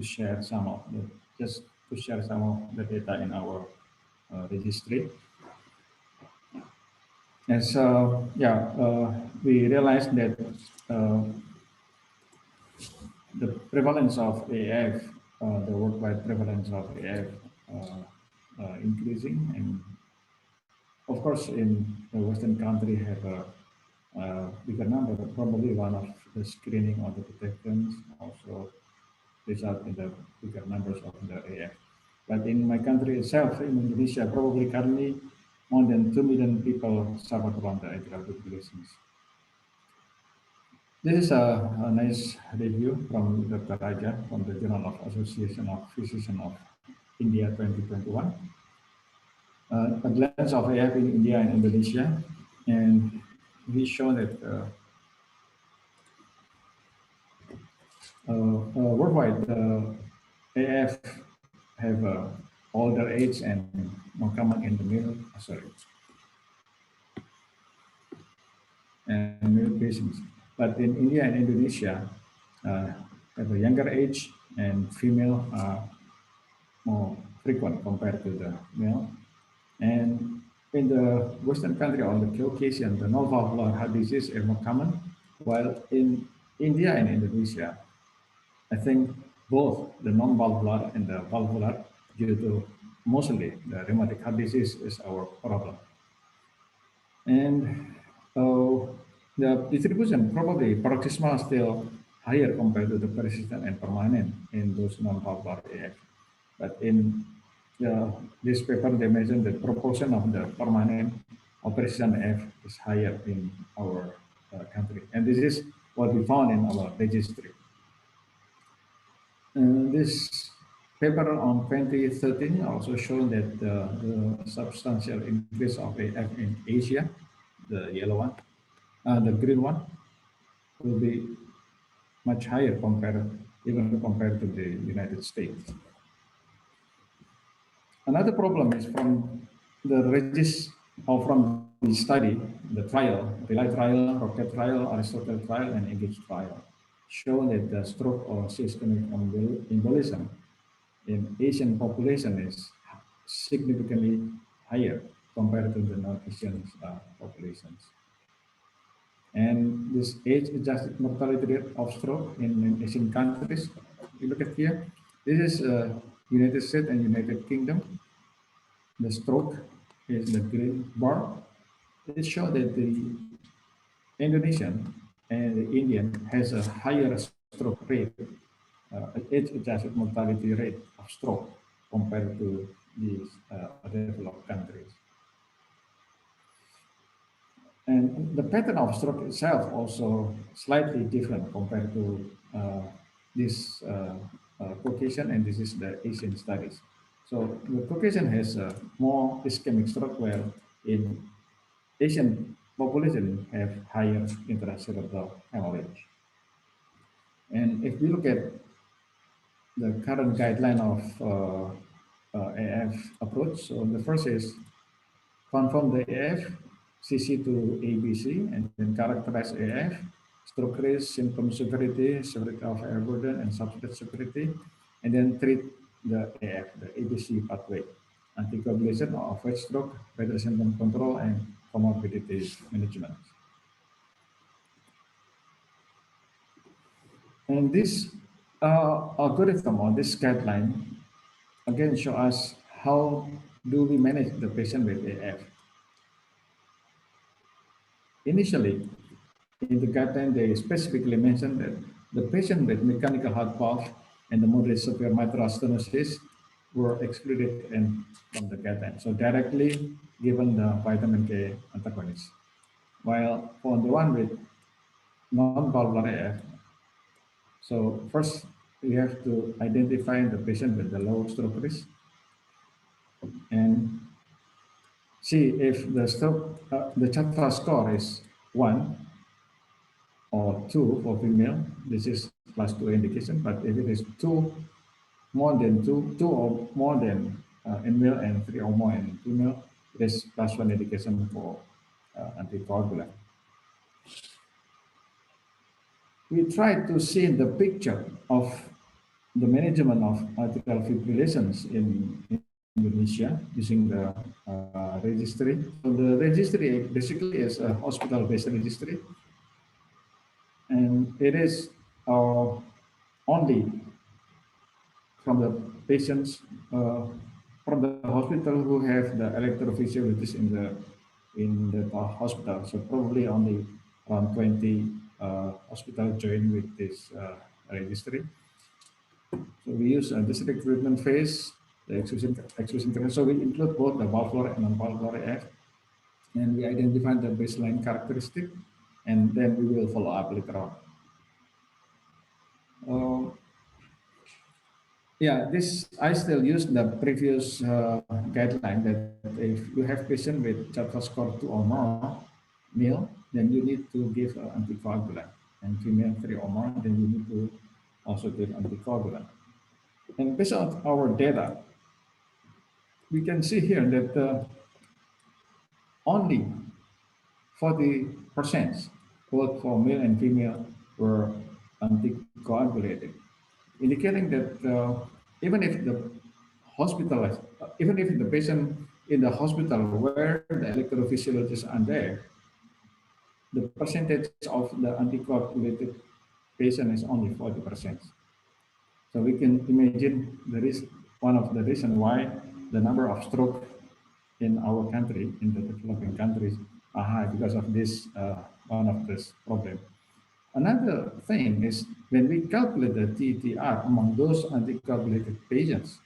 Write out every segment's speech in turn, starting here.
share some of the data in our registry. And so, yeah, we realized that the prevalence of AF, the worldwide prevalence of AF, increasing, and of course, in the Western country have a bigger number, but probably one of the screening or the detections also result in the bigger numbers of the AF. But in my country itself, in Indonesia, probably currently more than 2 million people suffer from the atrial fibrillations. This is a nice review from Dr. Raja from the Journal of Association of Physicians of India 2021. A glance of AF in India and Indonesia, and we show that worldwide AF have older age and more common in the middle, and middle patients. But in India and Indonesia, have a younger age, and female are more frequent compared to the male. And in the Western country or the Caucasian, the non-valvular heart disease are more common, while in India and Indonesia, I think both the non-valvular and the valvular, due to mostly the rheumatic heart disease, is our problem. And the distribution, probably paroxysmal still higher compared to the persistent and permanent in those non-valvular AF. But in this paper, they mentioned the proportion of the permanent or persistent AF is higher in our country. And this is what we found in our registry. This paper on 2013 also showed that the substantial increase of AF in Asia, the yellow one, the green one, will be much higher even compared to the United States. Another problem is from the study, the trial, Relay trial, Rocket trial, Aristotle trial, and Engage trial, show that the stroke or systemic embolism in Asian population is significantly higher compared to the non-Asian populations. And this age-adjusted mortality rate of stroke in Asian countries, you look at here, this is United States and United Kingdom. The stroke is the green bar. It shows that the Indonesian and the Indian has a higher stroke rate, age-adjusted mortality rate of stroke compared to these developed countries. And the pattern of stroke itself also slightly different compared to this Caucasian, and this is the Asian studies. So the Caucasian has more ischemic stroke, where in Asian population have higher intracerebral hemorrhage. And if we look at the current guideline of AF approach, so the first is confirm the AF, CC to ABC, and then characterize AF, stroke risk, symptom severity, severity of air burden, and substrate severity, and then treat the AF, the ABC pathway, anticoagulation or avoid stroke, better symptom control, and comorbidity management. And this algorithm or this guideline again show us how do we manage the patient with AF. Initially, in the guideline, they specifically mentioned that the patient with mechanical heart valve and the moderate severe mitral stenosis were excluded from the guideline. So directly given the vitamin K antagonist. While for the one with non-valvular AF, so first we have to identify the patient with the low stroke risk and see if the stroke, the CHATRA score is 1 or 2 for female. This is class 2 indication, but if it is 2 more than 2 or more than in male and 3 or more in female, it is class 1 indication for anticoagulant. We try to see the picture of the management of atrial fibrillations in Indonesia using the registry. So the registry basically is a hospital-based registry, and it is only from the patients from the hospital who have the electrophysiologists in the hospital. So probably only around 20 hospitals join with this registry. So we use this recruitment phase, the exclusion criteria. So we include both the valvular and non-valvular AF, and we identify the baseline characteristic, and then we will follow up later on. Yeah, this I still use the previous guideline that if you have patient with CHATFA score 2 or more, male, then you need to give anticoagulant, and female 3 or more, then you need to also give anticoagulant. And based on our data, we can see here that only 40%, both for male and female, were anticoagulated, indicating that even if the hospitalized, even if the patient in the hospital where the electrophysiologists are there, the percentage of the anticoagulated patient is only 40%. So we can imagine there is one of the reasons why the number of stroke in our country, in the developing countries, are high because of this one of this problem. Another thing is when we calculate the TTR among those anticoagulated patients,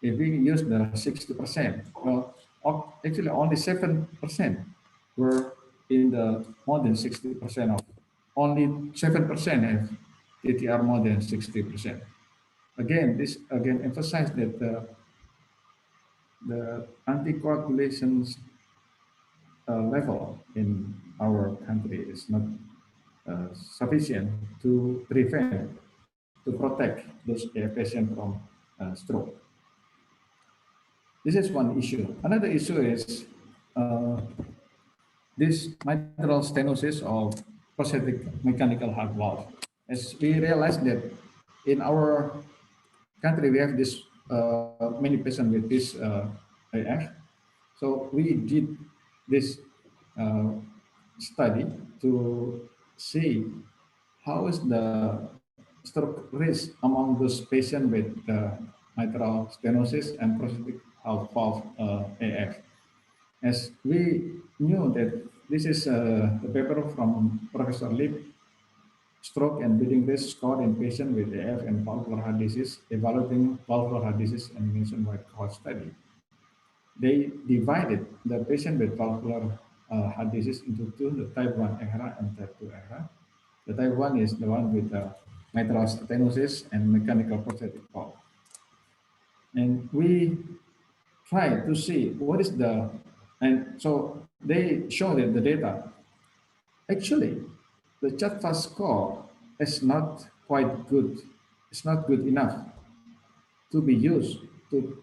if we use the 60%, well, actually only 7% were in the more than 60% of, only 7% have TTR more than 60%. Again, this again emphasizes that the anticoagulations level in our country is not sufficient to prevent, to protect those patients from stroke. This is one issue. Another issue is this mitral stenosis or prosthetic mechanical heart valve. As we realize that in our country, we have this many patients with this AF. So we did this study to see how is the stroke risk among those patients with mitral stenosis and prosthetic heart valve AF. As we knew that this is a paper from Professor Lip, stroke and bleeding risk score in patients with AF and valvular heart disease, evaluating valvular heart disease and nationwide cohort study. They divided the patient with valvular heart disease into two, the type 1 EHRA and type 2 EHRA. The type 1 is the one with mitral stenosis and mechanical prosthetic valve. And we try to see what is the, and so they show that the data, actually, the CHATFA score is not quite good. It's not good enough to be used to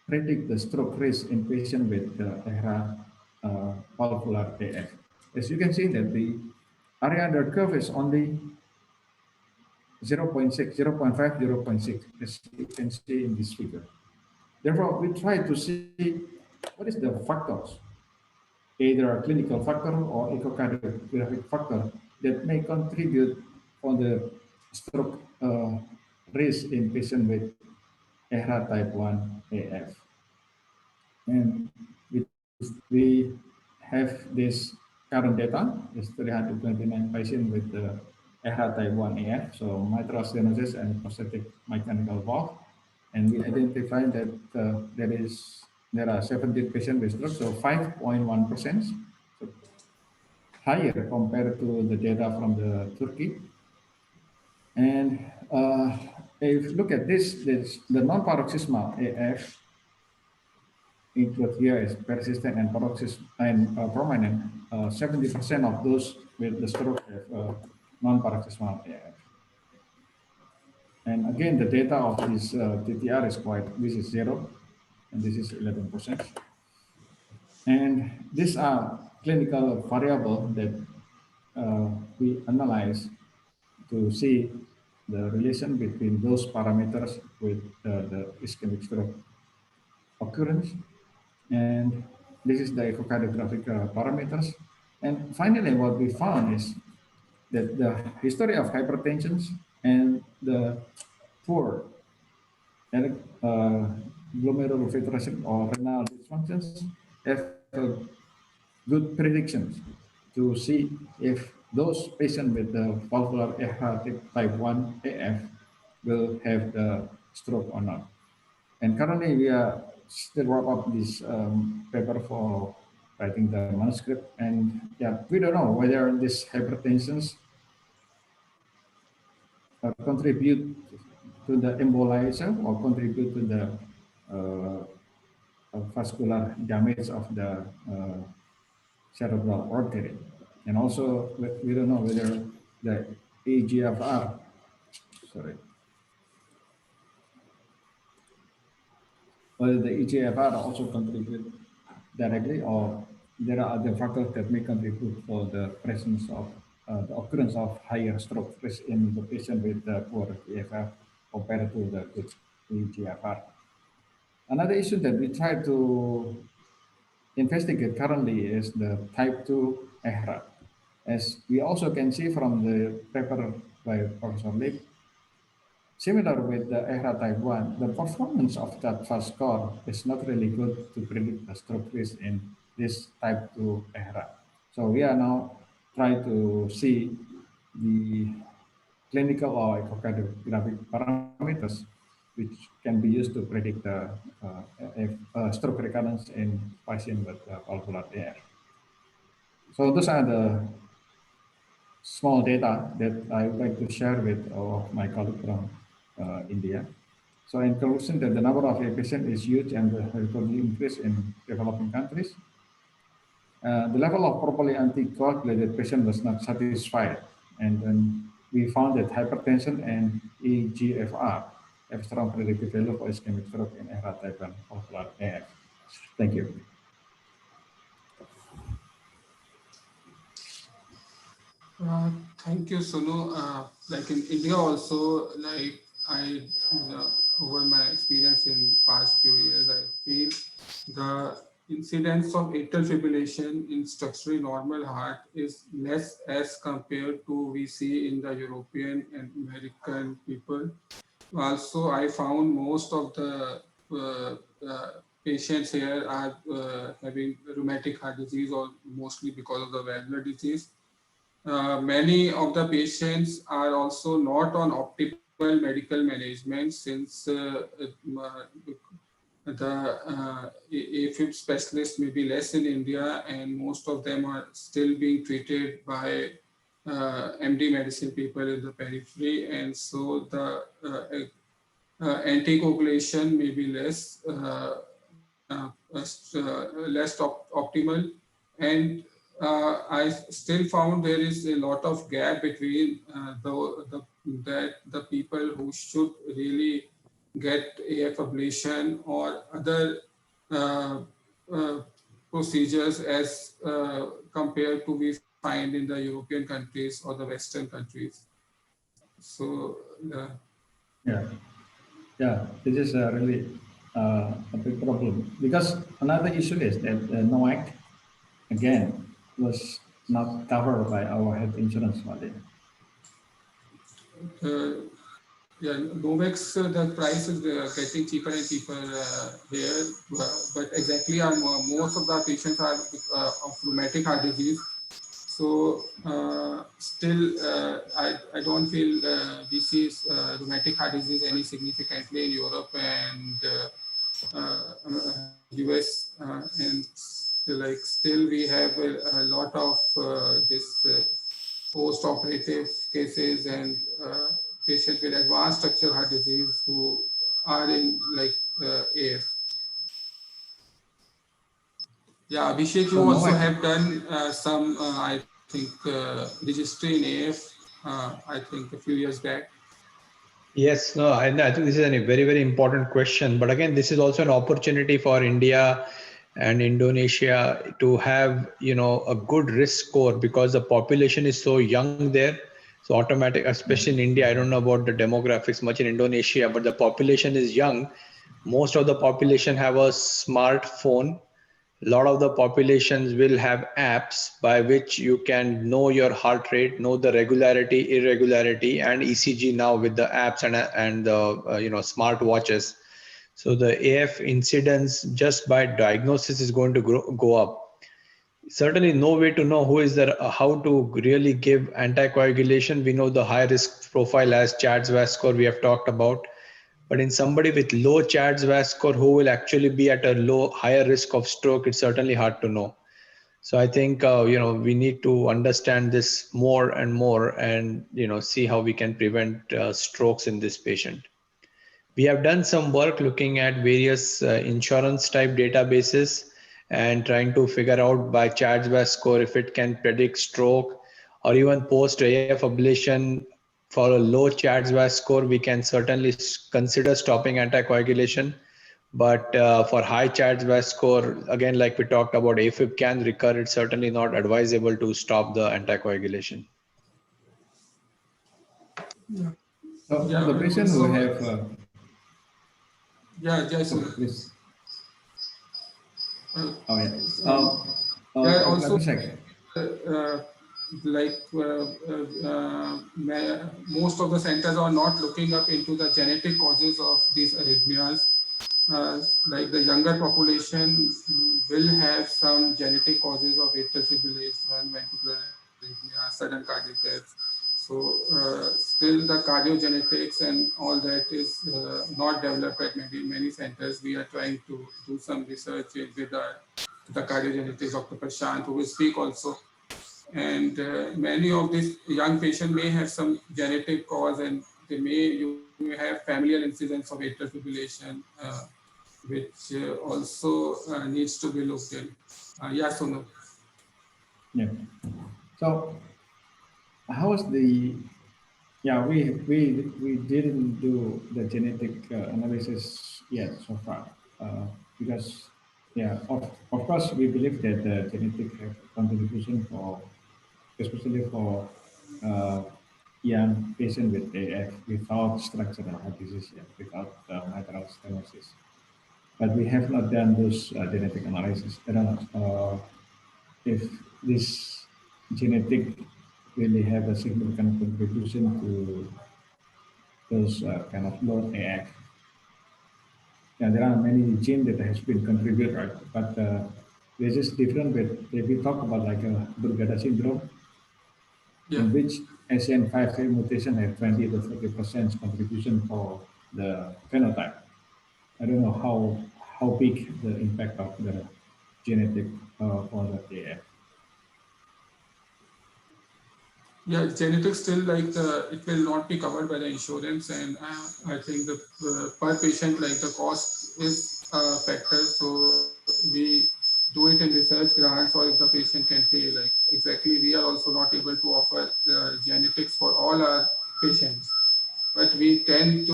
predict the stroke risk in patients with EHRA valvular AF. As you can see that the area under curve is only 0.6, 0.5, 0.6, as you can see in this figure. Therefore, we try to see what is the factors, either a clinical factor or echocardiographic factor that may contribute for the stroke risk in patients with EHRA type 1 AF. And we have this current data, is 329 patients with the EHRA type 1 AF, so mitral stenosis and prosthetic mechanical valve. And we identify that there are 17 patients with stroke, so 5.1%, so higher compared to the data from the Turkey. And if you look at this the non-paroxysmal AF include here is persistent and paroxysmal and prominent. 70% of those with the stroke have non-paroxysmal AF. And again, the data of this TTR is quite, this is 0, and this is 11%. And these are clinical variables that we analyze to see the relation between those parameters with the ischemic stroke occurrence. And this is the echocardiographic parameters. And finally, what we found is that the history of hypertension and the poor uh, glomerulofiltration or renal dysfunctions have a good predictions to see if those patients with the valvular aortic type 1 AF will have the stroke or not. And currently we are still wrap up this paper for writing the manuscript. And yeah, we don't know whether this hypertensions contribute to the emboli itself or contribute to the uh, vascular damage of the cerebral artery. And also, we don't know whether the EGFR, sorry, whether the EGFR also contribute directly or there are other factors that may contribute for the presence of the occurrence of higher stroke risk in the patient with the poor EFR compared to the good EGFR. Another issue that we try to investigate currently is the type 2 EHRA. As we also can see from the paper by Professor Lip, similar with the EHRA type 1, the performance of that fast score is not really good to predict the stroke risk in this type 2 EHRA. So we are now trying to see the clinical or echocardiographic parameters which can be used to predict the stroke recurrence in patients with valvular AF. So those are the small data that I would like to share with all of my colleagues from India. So in conclusion, that the number of patients is huge and will probably increase in developing countries. The level of properly anticoagulated patient was not satisfied, and then we found that hypertension and EGFR have strong predictive value for ischemic stroke in era type 1 valvular AF. Thank you. Thank you, Sunu. Like in India also, like I, over my experience in past few years, I feel the incidence of atrial fibrillation in structurally normal heart is less as compared to we see in the European and American people. Also, I found most of the patients here are having rheumatic heart disease or mostly because of the valvular disease. Many of the patients are also not on optimal medical management since the AFib specialists may be less in India and most of them are still being treated by MD medicine people in the periphery, and so the anticoagulation may be less optimal, and I still found there is a lot of gap between the people who should really get AF ablation or other uh, uh, procedures as compared to we find in the European countries or the Western countries. So Yeah, yeah, this is really a big problem because another issue is that NOAC again was not covered by our health insurance money. yeah, Novex, the price is getting cheaper and cheaper here, but exactly most of the patients are of rheumatic heart disease. So still, I don't feel we see rheumatic heart disease any significantly in Europe and US, and still we have a lot of this post-operative cases and patients with advanced structural heart disease who are in AF. Yeah, Abhishek, So you also NOAC, have done some, I think, registry in AF, I think a few years back. Yes, no, I think this is a very, very important question. But again, this is also an opportunity for India and Indonesia to have, a good risk score because the population is so young there. So automatic, especially in India, I don't know about the demographics much in Indonesia, but the population is young. Most of the population have a smartphone. A lot of the populations will have apps by which you can know your heart rate, know the regularity, irregularity, and ECG now with the apps and the smart watches. So the AF incidence just by diagnosis is going to go up. Certainly no way to know who is there, how to really give anticoagulation. We know the high risk profile as CHA2DS2-VASc score we have talked about. But in somebody with low CHA2DS2-VASc score who will actually be at a higher risk of stroke, it's certainly hard to know. So I think we need to understand this more and more, and see how we can prevent strokes in this patient. We have done some work looking at various insurance type databases and trying to figure out by CHA2DS2-VASc score if it can predict stroke, or even post AF ablation for a low CHA2DS2-VASc score, we can certainly consider stopping anticoagulation. But for high CHA2DS2-VASc score, again, like we talked about, AFib can recur. It's certainly not advisable to stop the anticoagulation. Yeah. So Yeah. the patient who have yeah, Jason. please. Uh, Oh yeah. yeah. Let Also, me check. Most of the centers are not looking up into the genetic causes of these arrhythmias. Like the younger population will have some genetic causes of atrial fibrillation, ventricular arrhythmia, sudden cardiac death. So still the cardiogenetics and all that is not developed at many centers. We are trying to do some research with the cardiogenetics, Dr. Prashant, who will speak also. And many of these young patients may have some genetic cause, and you may have familial incidence of atrial fibrillation, which also needs to be looked in. Yeah, Sunu. Yeah. So how is the we didn't do the genetic analysis yet so far because of course we believe that the genetic have contribution for especially for uh, young patient with AF without structural heart disease, without mitral stenosis. But we have not done those genetic analysis. I don't know if this genetic really have a significant contribution to those kind of low AF. Yeah, there are many genes that has been contributed, right? But there's just different with if we talk about like a Brugada syndrome, Yeah. in which SN5 mutation have 20 to 30% contribution for the phenotype. I don't know how big the impact of the genetic for the AF. Yeah, genetics still it will not be covered by the insurance, and I think the per patient the cost is a factor. So we do it in research grants, or if the patient can pay. Exactly, we are also not able to offer genetics for all our patients, but we tend to